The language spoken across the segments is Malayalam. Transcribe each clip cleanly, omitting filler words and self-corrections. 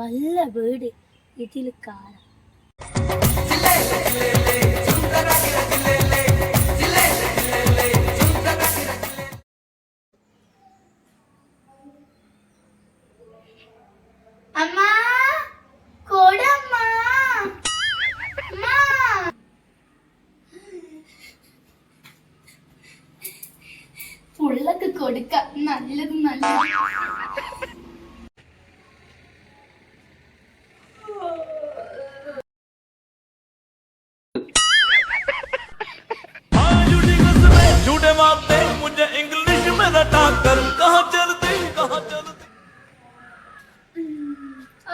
നല്ല വീട് ഇതിൽ കാണാം. അമ്മാ കോടമ്മ ഉള്ളൊക്കെ കൊടുക്ക നല്ലത് നല്ലത്.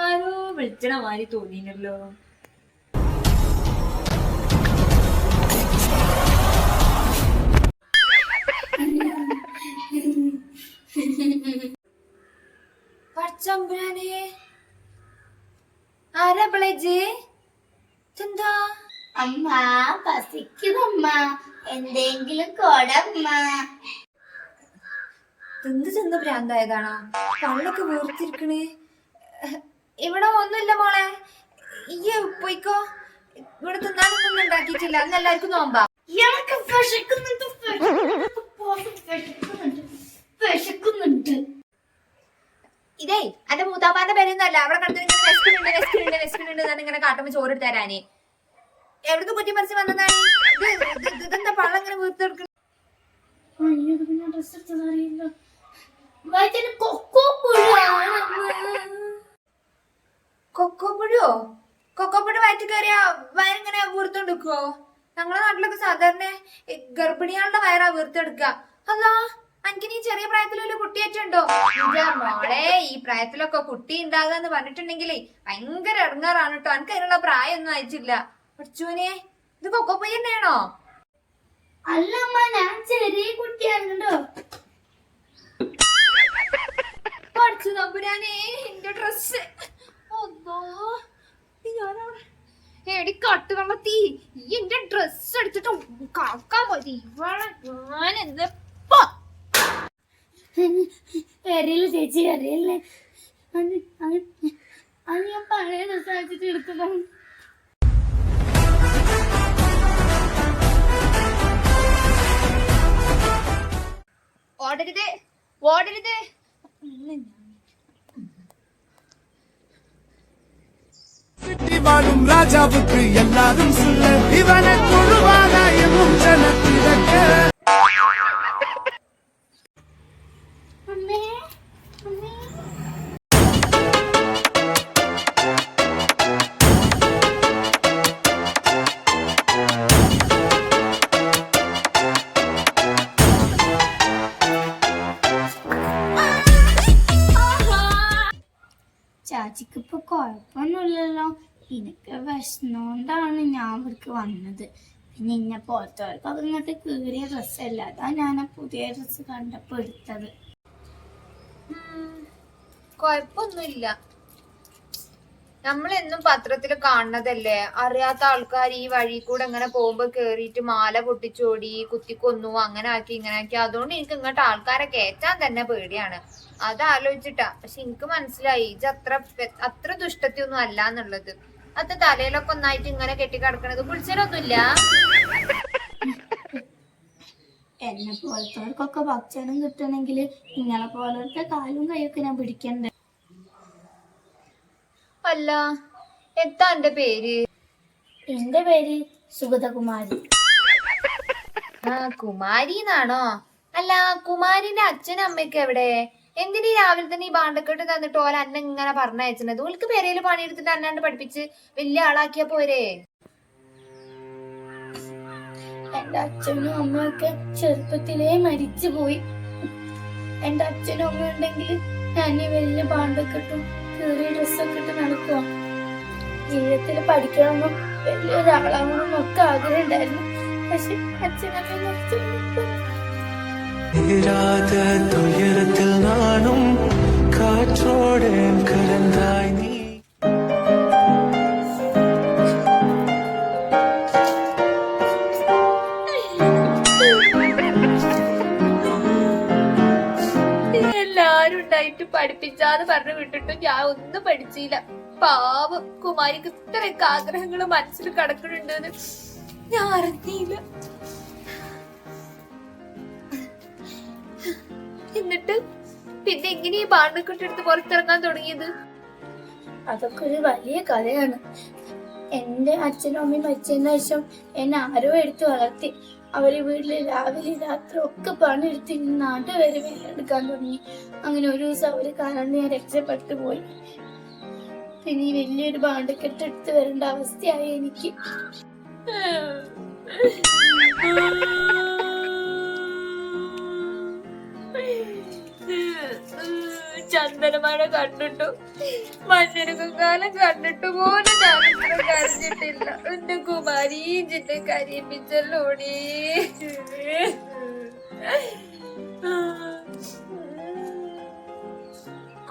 ആരോ വിളിച്ചണ മാതിരി തോന്നിനല്ലോ. പച്ചമ്പുരാനെ ആരാ പിളേജ്? എന്താ അമ്മ പസിക്കുന്നമ്മ, എന്തെങ്കിലും കൊടമ്മ. തിന്ന് തിന്ന് ഭ്രാന്തായതാണോ? കള്ളൊക്കെ വീർത്തിരിക്കണേ. ഇവിടെ ഒന്നുമില്ല മോളെ, ഈ പോയിക്കോ. ഇവിടെ തിന്നാനൊന്നും ഉണ്ടാക്കിയിട്ടില്ല, അന്ന് എല്ലാവർക്കും നോമ്പാ. ഇയാൾക്ക് വിശക്കുന്നുണ്ട്. ഇതേ എന്റെ മൂത്താപ്പാന്റെ പേരൊന്നല്ല. അവിടെ കണ്ടിട്ട് ഇങ്ങനെ കാട്ടുമ്പോ ചോറ് എടുത്ത് തരാന്. എവിടുന്ന് കുറ്റി പറിച്ച് വന്നതാണ്? ഇതെന്താ പള്ളം ഇങ്ങനെ വീർത്തെടുക്കണം? കൊക്കോപ്പുഴോ? കൊക്കോപ്പുഴ വയറ്റി കയറിയ വയറിങ്ങനെ വീർത്തെടുക്കുവോ? ഞങ്ങളെ നാട്ടിലൊക്കെ സാധാരണ ഗർഭിണികളുടെ വയറാ വീർത്തെടുക്ക. അല്ലാ, എനിക്ക് നീ ചെറിയ പ്രായത്തിലൊരു കുട്ടിയേറ്റുണ്ടോ? മോളെ, ഈ പ്രായത്തിലൊക്കെ കുട്ടി ഉണ്ടാകുക എന്ന് പറഞ്ഞിട്ടുണ്ടെങ്കിലേ ഭയങ്കര ഇടങ്ങാറാണ് കേട്ടോ. എനിക്ക് അതിനുള്ള പ്രായമൊന്നും അയച്ചില്ല. പഠിച്ചോനെ, ഇത് കൊക്കോപ്പുഴ തന്നെയാണോ? അല്ലമ്മ, ഞാൻ ചെറിയ കുട്ടിയാണല്ലോ. പഠിച്ചു നമ്പുരാനേ, എന്റെ ഡ്രസ് എടി കട്ടുകള്ളത്തി, ഈ എന്റെ ഡ്രസ് എടുത്തിട്ട് കാക്കാൻ മതി. ഞാൻ എന്തെപ്പോ കരയില്ല ചേച്ചി, കരയില്ലേ. അത് ഞാൻ പഴയ ഡ്രസ് അയച്ചിട്ട് എടുത്തതാണ്. ഓടരുത്, ഓടരുത്. வாழும் ராஜாவுக்கு எல்லாரும் சொல்ல இவன தொழுவானாயமும் ஜனத்திடக்க. ചാച്ചിക്ക് ഇപ്പൊ കുഴപ്പമൊന്നുമില്ലല്ലോ. എനിക്ക് വിഷമോണ്ടാണ് ഞാൻ ഇവിടേക്ക് വന്നത്. പിന്നെ ഇന്നെ പുറത്തവർക്ക് അത് ഇങ്ങോട്ട് കീറിയ ഡ്രസ്സല്ല, അതാ ഞാൻ പുതിയ ഡ്രസ്സ് കണ്ടപ്പോ എടുത്തത്. കൊഴപ്പൊന്നുമില്ല. നമ്മളെന്നും പത്രത്തിൽ കാണുന്നതല്ലേ. അറിയാത്ത ആൾക്കാർ ഈ വഴി കൂടെ ഇങ്ങനെ പോകുമ്പോ കേറിയിട്ട് മാല പൊട്ടിച്ചോടി, കുത്തിക്കൊന്നു, അങ്ങനെ ആക്കി ഇങ്ങനെ ആക്കി. അതുകൊണ്ട് എനിക്ക് ഇങ്ങോട്ട് ആൾക്കാരെ കയറ്റാൻ തന്നെ പേടിയാണ്. അതാലോചിച്ചിട്ടാ. പക്ഷെ എനിക്ക് മനസ്സിലായി ഇത് അത്ര ദുഷ്ടത്തൊന്നും അല്ല എന്നുള്ളത്. അത് തലയിലൊക്കെ ഒന്നായിട്ട് ഇങ്ങനെ കെട്ടിക്കിടക്കണത് കുളിച്ചലൊന്നുമില്ല. എന്നെ പോലത്തവർക്കൊക്കെ ഭക്ഷണം കിട്ടണമെങ്കിൽ നിങ്ങളെ പോലത്തെ കാലും കൈയൊക്കെ ഞാൻ പിടിക്കണ്ടേ. അല്ല, എന്താ എന്റെ പേര്? എന്റെ പേര് സുഗതകുമാരി. ആ, കുമാരി എന്നാണോ? അല്ല, കുമാരിന്റെ അച്ഛനും അമ്മയൊക്കെ എവിടെ? എന്തിനീ രാവിലെ തന്നെ ഈ ബാണ്ടക്കെട്ട് തന്നിട്ട് ഓല അന്ന ഇങ്ങനെ പറഞ്ഞയച്ചത്? ഓൾക്ക് പെരയില് പണിയെടുത്തിട്ട് അന്നാണ്ട് പഠിപ്പിച്ച് വലിയ ആളാക്കിയ പോരെ? എന്റെ അച്ഛനും അമ്മയൊക്കെ ചെറുപ്പത്തിലേ മരിച്ചു പോയി. എന്റെ അച്ഛനും അമ്മ ഉണ്ടെങ്കിൽ ഞാൻ ഈ വലിയ ബാണ്ടക്കെട്ടും കീറിയ ഡ്രസ്സൊക്കെ ഇട്ട് നടക്കുക. ജീവിതത്തിൽ പഠിക്കണമെന്നും വലിയൊരാളാവണമെന്നും ഒക്കെ ആഗ്രഹം ഉണ്ടായിരുന്നു. പക്ഷെ അച്ഛനമ്മ മരിച്ചു. തുയരത്തിൽ നാണും കാற்றോടെ കലന്തായി നീ. എല്ലാരും ഉണ്ടായിട്ട് പഠിപ്പിച്ചാന്ന് പറഞ്ഞു വിട്ടിട്ടും ഞാൻ ഒന്നും പഠിച്ചില്ല. പാവം കുമാരിക്ക് ഇത്രയൊക്കെ ആഗ്രഹങ്ങൾ മനസ്സിൽ കിടക്കുന്നുണ്ടെന്ന് ഞാൻ അറിഞ്ഞില്ല. എന്നിട്ട് പിന്നെ എങ്ങനെ ഈ ബാണ്ടക്കെട്ടെടുത്ത് പുറത്തിറങ്ങാൻ തുടങ്ങിയത്? അതൊക്കെ ഒരു വലിയ കഥയാണ്. എന്റെ അച്ഛനും അമ്മയും മരിച്ചതിന് ശേഷം എന്നെ ആരോ എടുത്ത് വളർത്തി. അവര് വീട്ടില് രാവിലെ രാത്രി ഒക്കെ പണിയെടുത്ത് നാട്ടു വരെ വേലെടുക്കാൻ തുടങ്ങി. അങ്ങനെ ഒരു ദിവസം അവര് കാണാണ്ട് ഞാൻ രക്ഷപ്പെട്ടു പോയി. പിന്നെ ഈ വലിയൊരു ബാണ്ടക്കെട്ട് എടുത്ത് വരേണ്ട അവസ്ഥയായി എനിക്ക്. ചന്ദനമഴ കണ്ടിട്ടു മഞ്ഞുകാലം കണ്ടിട്ടു പോലും ഞാൻ കരഞ്ഞിട്ടില്ല. എന്റെ കുമാരി ജിന്നെ കരയിപ്പിച്ചല്ലോടി.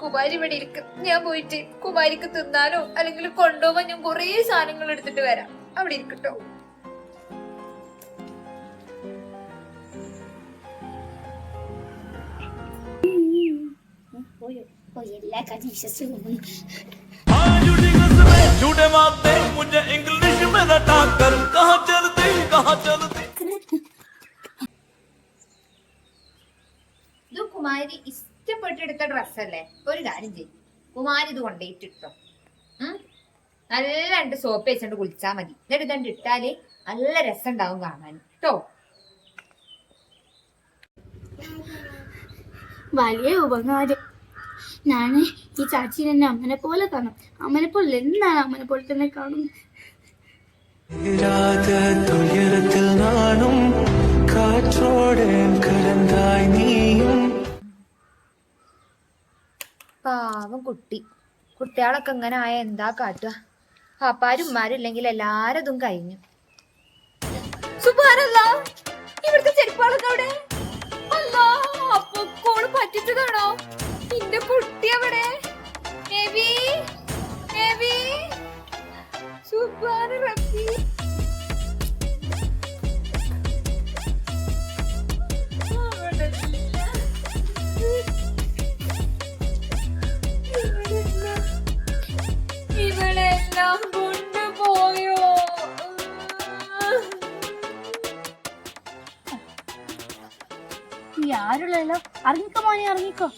കുമാരി ഇവിടെ ഇരിക്കും, ഞാൻ പോയിട്ട് കുമാരിക്ക് തിന്നാലോ അല്ലെങ്കിൽ കൊണ്ടുപോകാൻ ഞാൻ കൊറേ സാധനങ്ങൾ എടുത്തിട്ട് വരാം. അവിടെ ഇരിക്കട്ടോ. എല്ലാ കഥ വിശ്വസിച്ചു झूठे बातें मुझे इंग्लिश में रटा कर कहाँ चलती ഇത് കുമാരി ഇഷ്ടപ്പെട്ടെടുത്ത ഡ്രസ്സല്ലേ? ഒരു കാര്യം ചെയ്യും, കുമാരി ഇത് കൊണ്ടേറ്റിട്ടോ. നല്ല രണ്ട് സോപ്പ് വെച്ചോണ്ട് കുളിച്ചാ മതി. എന്നിട്ട് ഇതണ്ട് ഇട്ടാല് നല്ല രസം ഉണ്ടാവും കാണാൻ കേട്ടോ. വലിയ ഉപകാരം. ഞാന് ഈ ചാച്ചീനെ എന്നെ അമ്മനെ പോലെ കാണും. അമ്മനെ പോലെ എന്താണ് അമ്മനെ പോലെ തന്നെ കാണും. തുയരത്തിൽ നാണും കാற்றോടെ കലന്തായി നീയും. പാവം കുട്ടി. കുട്ടികളൊക്കെ ഇങ്ങനെ ആയ എന്താ കാട്ടുക? പാപ്പാരും ഉമ്മാരും ഇല്ലെങ്കിൽ എല്ലാരും ഇതും കഴിഞ്ഞു. സുബ്ഹാനല്ലാഹ്, ഇവിടുത്തെ ചെരുപ്പാളൊക്കെ അവിടെ. അല്ലാ, അപ്പൊ കോള് പറ്റിച്ചതാണോ? നിന്റെ കുട്ടി അവിടെ. നബി, നബി, സുബ്ഹാന റബ്ബി. ഇവളെല്ലാം കൊണ്ടുപോയോ? നീ ആരുള്ളല്ലോ? ഇറങ്ങിക്കോ മോനെ, ഇറങ്ങിക്കോ.